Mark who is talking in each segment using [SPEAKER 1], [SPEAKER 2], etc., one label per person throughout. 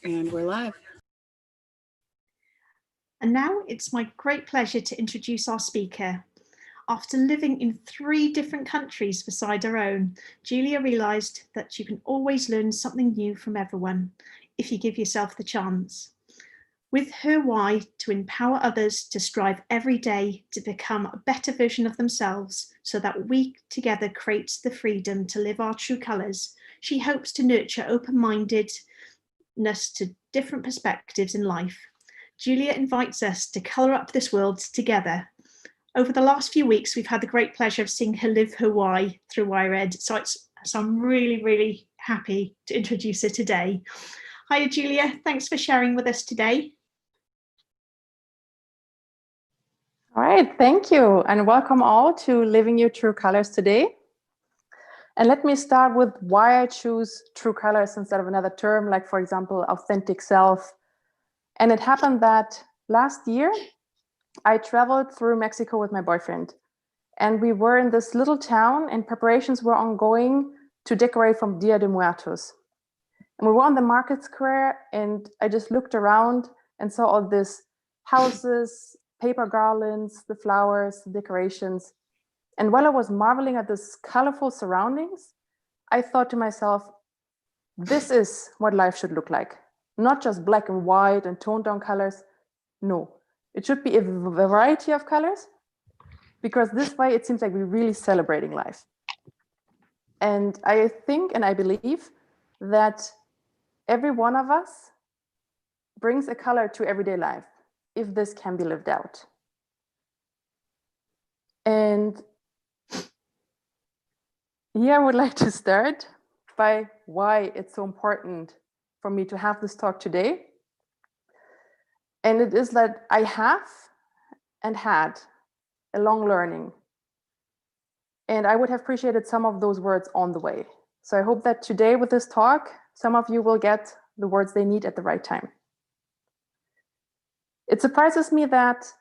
[SPEAKER 1] And we're live.
[SPEAKER 2] And now it's my great pleasure to introduce our speaker. After living in 3 different countries beside her own, Julia realised that you can always learn something new from everyone if you give yourself the chance. With her why to empower others to strive every day to become a better version of themselves so that we together create the freedom to live our true colours, she hopes to nurture open-mindedness to different perspectives in life. Julia invites us to colour up this world together. Over the last few weeks, we've had the great pleasure of seeing her live her why through WYRED. So I'm really, really happy to introduce her today. Hi, Julia. Thanks for sharing with us today.
[SPEAKER 3] All right, thank you. And welcome all to Living Your True Colors today. And let me start with why I choose true colors instead of another term, like, for example, authentic self. And it happened that last year, I traveled through Mexico with my boyfriend. And we were in this little town and preparations were ongoing to decorate from Dia de Muertos. And we were on the market square and I just looked around and saw all these houses, paper garlands, the flowers, the decorations. And while I was marveling at this colorful surroundings, I thought to myself, this is what life should look like. Not just black and white and toned down colors. No, it should be a variety of colors, because this way it seems like we're really celebrating life. And I think and I believe that every one of us brings a color to everyday life, if this can be lived out. And here I would like to start by why it's so important for me to have this talk today. And it is that I have and had a long learning. And I would have appreciated some of those words on the way. So I hope that today with this talk, some of you will get the words they need at the right time. It surprises me that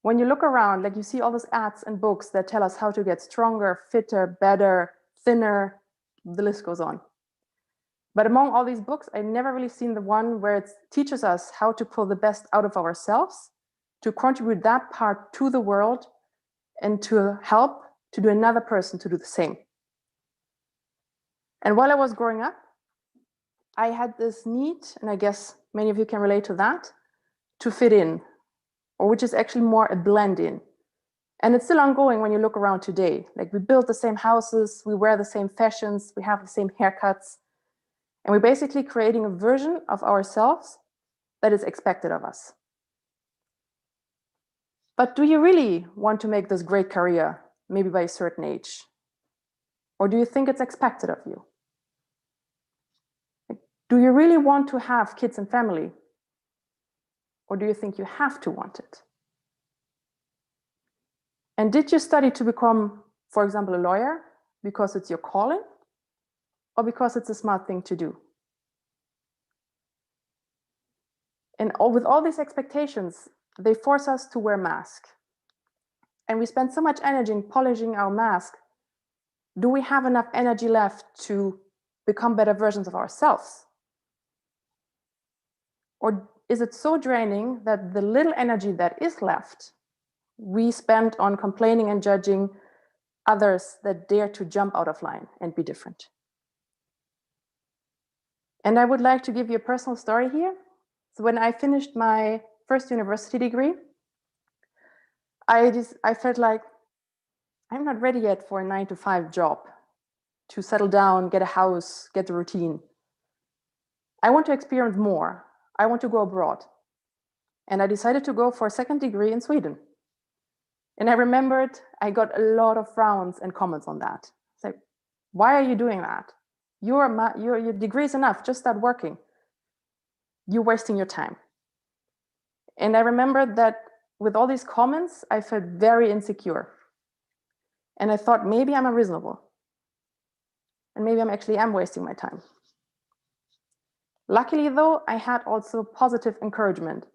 [SPEAKER 3] when you look around, like you see all those ads and books that tell us how to get stronger, fitter, better, thinner, the list goes on. But among all these books, I've never really seen the one where it teaches us how to pull the best out of ourselves, to contribute that part to the world, and to help to do another person to do the same. And while I was growing up, I had this need, and I guess many of you can relate to that, to fit in, or which is actually more a blend in. And it's still ongoing when you look around today. Like we build the same houses, we wear the same fashions, we have the same haircuts, and we're basically creating a version of ourselves that is expected of us. But do you really want to make this great career, maybe by a certain age? Or do you think it's expected of you? Do you really want to have kids and family? Or do you think you have to want it? And did you study to become, for example, a lawyer because it's your calling? Or because it's a smart thing to do? And with all these expectations, they force us to wear masks. And we spend so much energy in polishing our mask. Do we have enough energy left to become better versions of ourselves? Or is it so draining that the little energy that is left, we spend on complaining and judging others that dare to jump out of line and be different? And I would like to give you a personal story here. So when I finished my first university degree, I felt like I'm not ready yet for a 9-to-5 job, to settle down, get a house, get the routine. I want to experience more. I want to go abroad. And I decided to go for a second degree in Sweden. And I remembered I got a lot of frowns and comments on that. It's like, why are you doing that? Your degree is enough, just start working. You're wasting your time. And I remembered that with all these comments, I felt very insecure. And I thought, maybe I'm unreasonable. And maybe I'm wasting my time. Luckily, though, I had also positive encouragement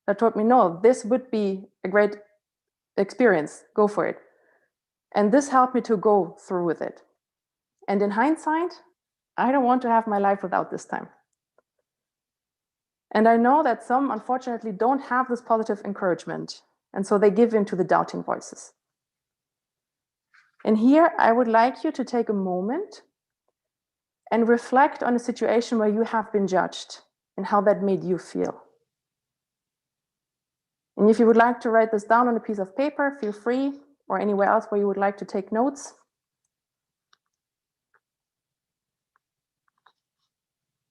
[SPEAKER 3] that told me, no, this would be a great experience, go for it. And this helped me to go through with it. And in hindsight, I don't want to have my life without this time. And I know that some, unfortunately, don't have this positive encouragement. And so they give in to the doubting voices. And here I would like you to take a moment and reflect on a situation where you have been judged and how that made you feel. And if you would like to write this down on a piece of paper, feel free, or anywhere else where you would like to take notes.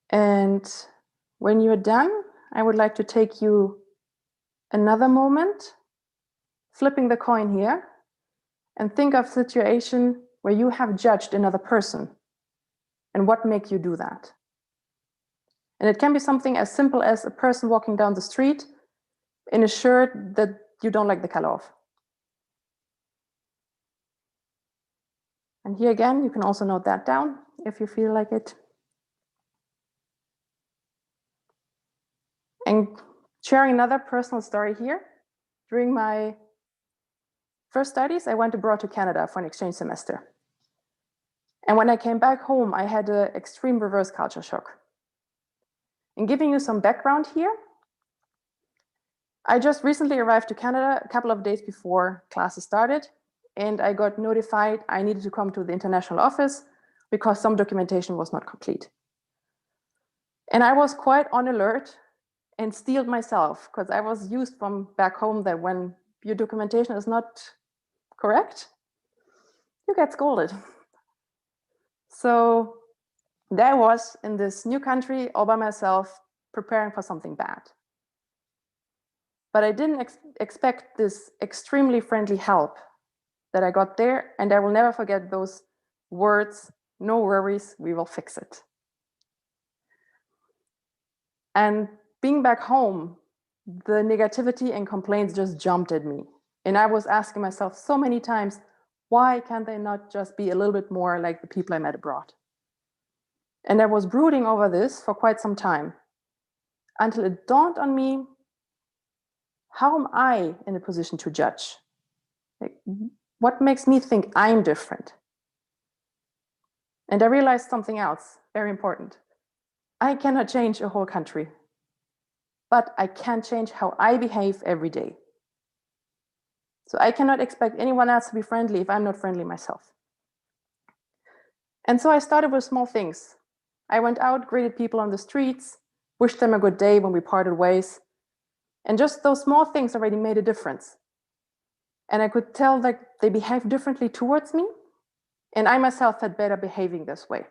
[SPEAKER 3] And when you're done, I would like to take you another moment, flipping the coin here, and think of a situation where you have judged another person and what makes you do that. And it can be something as simple as a person walking down the street in a shirt that you don't like the color of. And here again, you can also note that down if you feel like it. And sharing another personal story here. During my first studies, I went abroad to Canada for an exchange semester. And when I came back home, I had an extreme reverse culture shock. And giving you some background here, I just recently arrived to Canada a couple of days before classes started, and I got notified I needed to come to the international office because some documentation was not complete. And I was quite on alert and steeled myself because I was used from back home that when your documentation is not correct, you get scolded. So there I was in this new country all by myself, preparing for something bad. But I didn't expect this extremely friendly help that I got there, and I will never forget those words, "No worries, we will fix it." And being back home, the negativity and complaints just jumped at me. And I was asking myself so many times, why can't they not just be a little bit more like the people I met abroad? And I was brooding over this for quite some time until it dawned on me, how am I in a position to judge? Like, what makes me think I'm different? And I realized something else, very important. I cannot change a whole country, but I can change how I behave every day. So I cannot expect anyone else to be friendly if I'm not friendly myself. And so I started with small things. I went out, greeted people on the streets, wished them a good day when we parted ways. And just those small things already made a difference. And I could tell that they behaved differently towards me, and I myself had better behaving this way.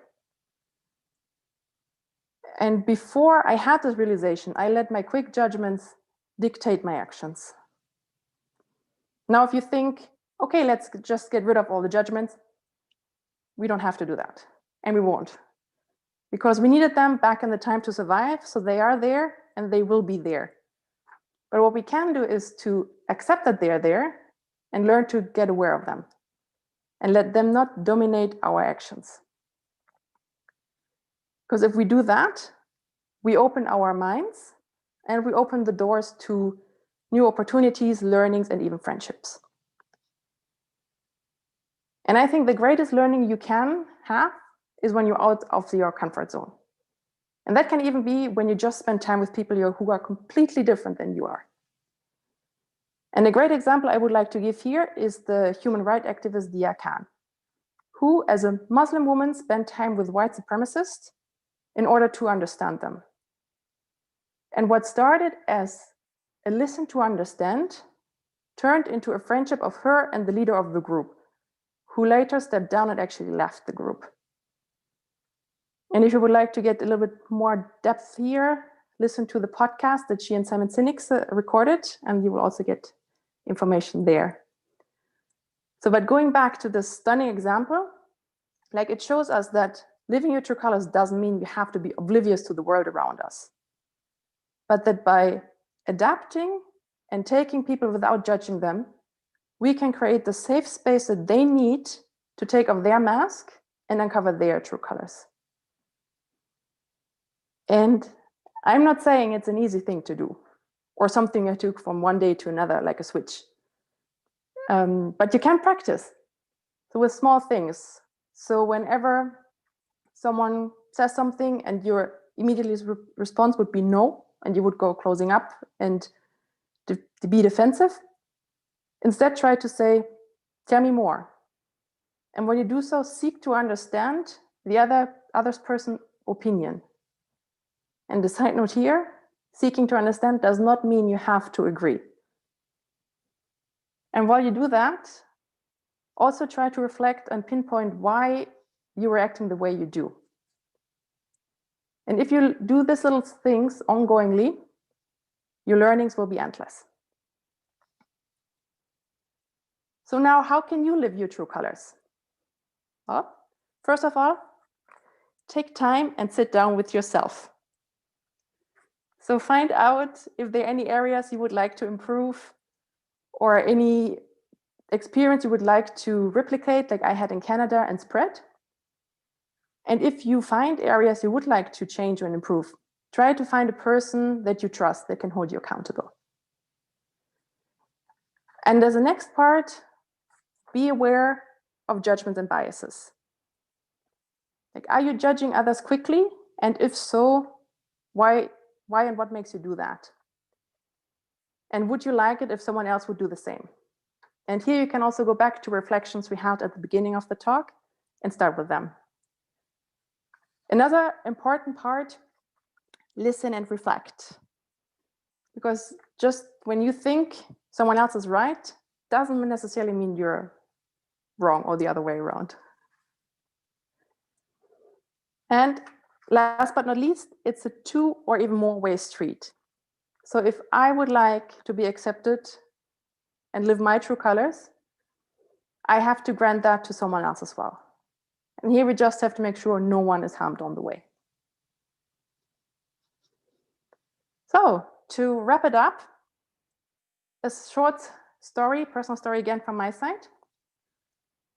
[SPEAKER 3] And before I had this realization, I let my quick judgments dictate my actions. Now, if you think, okay, let's just get rid of all the judgments, we don't have to do that. And we won't. Because we needed them back in the time to survive, so they are there and they will be there. But what we can do is to accept that they're there and learn to get aware of them and let them not dominate our actions. Because if we do that, we open our minds and we open the doors to new opportunities, learnings, and even friendships. And I think the greatest learning you can have is when you're out of your comfort zone. And that can even be when you just spend time with people who are completely different than you are. And a great example I would like to give here is the human rights activist Dia Khan, who, as a Muslim woman, spent time with white supremacists in order to understand them. And what started as a listen to understand turned into a friendship of her and the leader of the group, who later stepped down and actually left the group. And if you would like to get a little bit more depth here, listen to the podcast that she and Simon Sinek recorded, and you will also get information there. So, but going back to this stunning example, like it shows us that living your true colors doesn't mean you have to be oblivious to the world around us, but that by adapting and taking people without judging them, we can create the safe space that they need to take off their mask and uncover their true colors. And I'm not saying it's an easy thing to do or something I took from one day to another like a switch. But you can practice. So with small things. So whenever someone says something and your immediate response would be no, and you would go closing up and to be defensive. Instead, try to say, tell me more. And when you do so, seek to understand the other person's opinion. And the side note here, seeking to understand does not mean you have to agree. And while you do that, also try to reflect and pinpoint why you are acting the way you do. And if you do these little things ongoingly, your learnings will be endless. So now, how can you live your true colors? Well, first of all, take time and sit down with yourself. So find out if there are any areas you would like to improve or any experience you would like to replicate, like I had in Canada, and spread. And if you find areas you would like to change and improve, try to find a person that you trust that can hold you accountable. And as a next part, be aware of judgments and biases. Like, are you judging others quickly? And if so, why and what makes you do that? And would you like it if someone else would do the same? And here you can also go back to reflections we had at the beginning of the talk and start with them. Another important part, listen and reflect. Because just when you think someone else is right, doesn't necessarily mean you're wrong or the other way around. And last but not least, it's a 2 or even more way street. So if I would like to be accepted and live my true colors, I have to grant that to someone else as well. And here we just have to make sure no one is harmed on the way. So to wrap it up, a short story, personal story again from my side.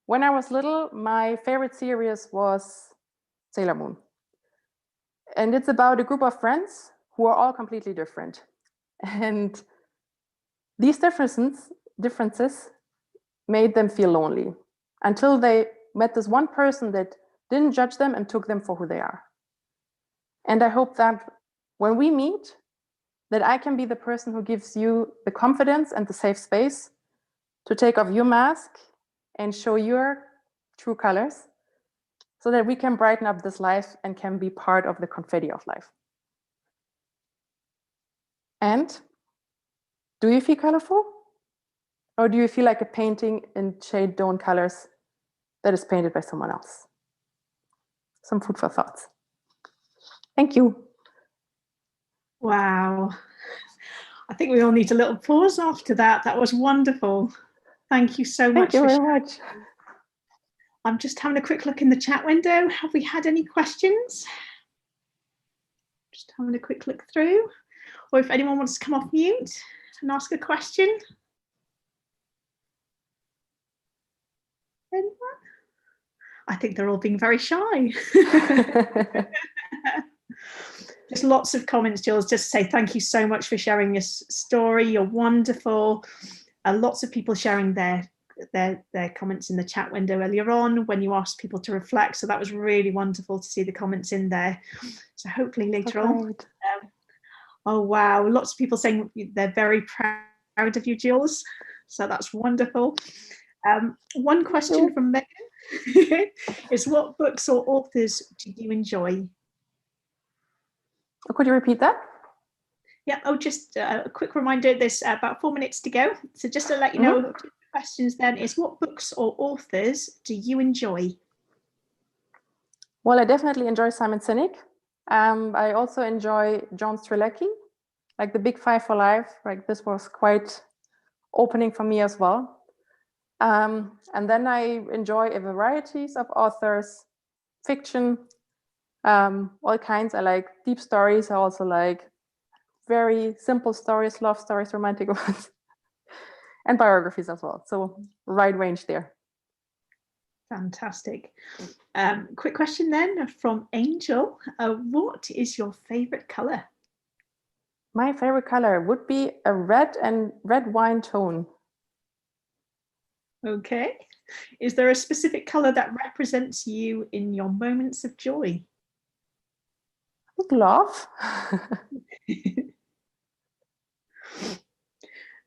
[SPEAKER 3] When I was little, my favorite series was Sailor Moon. And it's about a group of friends who are all completely different. And these differences made them feel lonely until they met this one person that didn't judge them and took them for who they are. And I hope that when we meet, that I can be the person who gives you the confidence and the safe space to take off your mask and show your true colors so that we can brighten up this life and can be part of the confetti of life. And do you feel colorful? Or do you feel like a painting in shade tone colors that is painted by someone else? Some food for thoughts. Thank you.
[SPEAKER 2] Wow. I think we all need a little pause after that. That was wonderful. Thank you so much.
[SPEAKER 3] Thank you very much.
[SPEAKER 2] I'm just having a quick look in the chat window. Have we had any questions? Just having a quick look through. Or if anyone wants to come off mute and ask a question. Anyone? I think they're all being very shy. Just lots of comments, Jules. Just to say thank you so much for sharing your story. You're wonderful. Lots of people sharing their comments in the chat window earlier on when you asked people to reflect. So that was really wonderful to see the comments in there. So hopefully later on. Oh, wow. Lots of people saying they're very proud of you, Jules. So that's wonderful. One question from Megan is, what books or authors do you enjoy?
[SPEAKER 3] Could you repeat that?
[SPEAKER 2] Yeah, just a quick reminder, there's about 4 minutes to go. So just to let you know, the questions then is, what books or authors do you enjoy?
[SPEAKER 3] Well, I definitely enjoy Simon Sinek. I also enjoy John Strzelecki, like the Big Five for Life. Like, this was quite opening for me as well. And then I enjoy a variety of authors, fiction, all kinds. I like deep stories. I also like very simple stories, love stories, romantic ones, and biographies as well. So wide range there.
[SPEAKER 2] Fantastic. Quick question then from Angel. What is your favorite color?
[SPEAKER 3] My favorite color would be a red wine tone.
[SPEAKER 2] Okay. Is there a specific color that represents you in your moments of joy?
[SPEAKER 3] Love.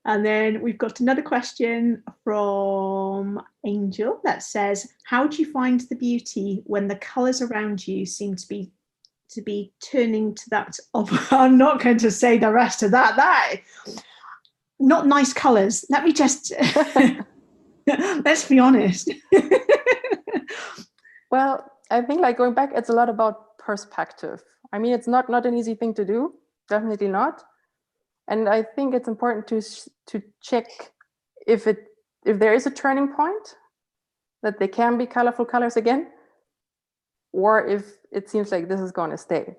[SPEAKER 2] And then we've got another question from Angel that says, how do you find the beauty when the colours around you seem to be turning to that of, I'm not going to say the rest of that, not nice colours. Let me just, let's be honest.
[SPEAKER 3] Well, I think like going back, it's a lot about perspective. I mean, it's not an easy thing to do, definitely not. And I think it's important to check if there is a turning point, that they can be colorful colors again, or if it seems like this is going to stay.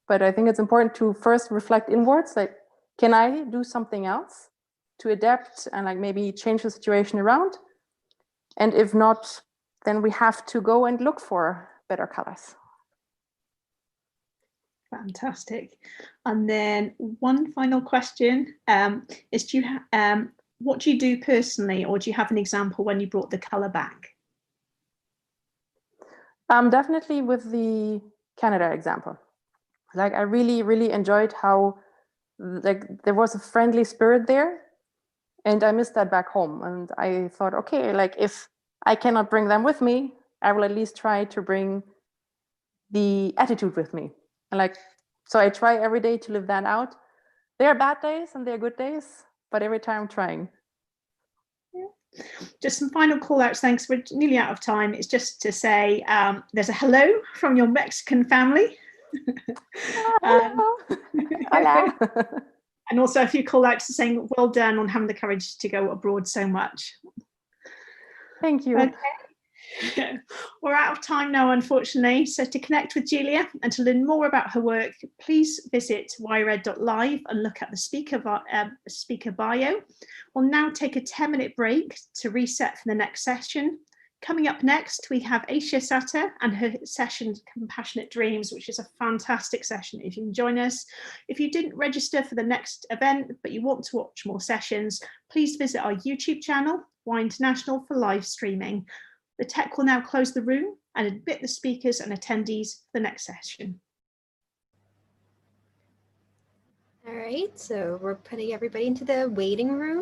[SPEAKER 3] But I think it's important to first reflect inwards, like, can I do something else to adapt and like maybe change the situation around? And if not, then we have to go and look for better colors.
[SPEAKER 2] Fantastic. And then one final question is, what do you do personally, or do you have an example when you brought the color back?
[SPEAKER 3] Definitely with the Canada example. Like I really, really enjoyed how like there was a friendly spirit there, and I missed that back home. And I thought, okay, like if I cannot bring them with me, I will at least try to bring the attitude with me. And like, so I try every day to live that out. There are bad days and there are good days, but every time I'm trying.
[SPEAKER 2] Yeah. Just some final call outs, thanks. We're nearly out of time. It's just to say there's a hello from your Mexican family.
[SPEAKER 3] Hello. Hola.
[SPEAKER 2] And also a few call outs to saying well done on having the courage to go abroad so much.
[SPEAKER 3] Thank you.
[SPEAKER 2] Okay. We're out of time now, unfortunately. So to connect with Julia and to learn more about her work, please visit WYRED.live and look at the speaker bio. We'll now take a 10-minute break to reset for the next session. Coming up next, we have Aisha Satter and her session, Compassionate Dreams, which is a fantastic session if you can join us. If you didn't register for the next event, but you want to watch more sessions, please visit our YouTube channel, Y International, for live streaming. The tech will now close the room and admit the speakers and attendees for the next session.
[SPEAKER 1] All right, so we're putting everybody into the waiting room.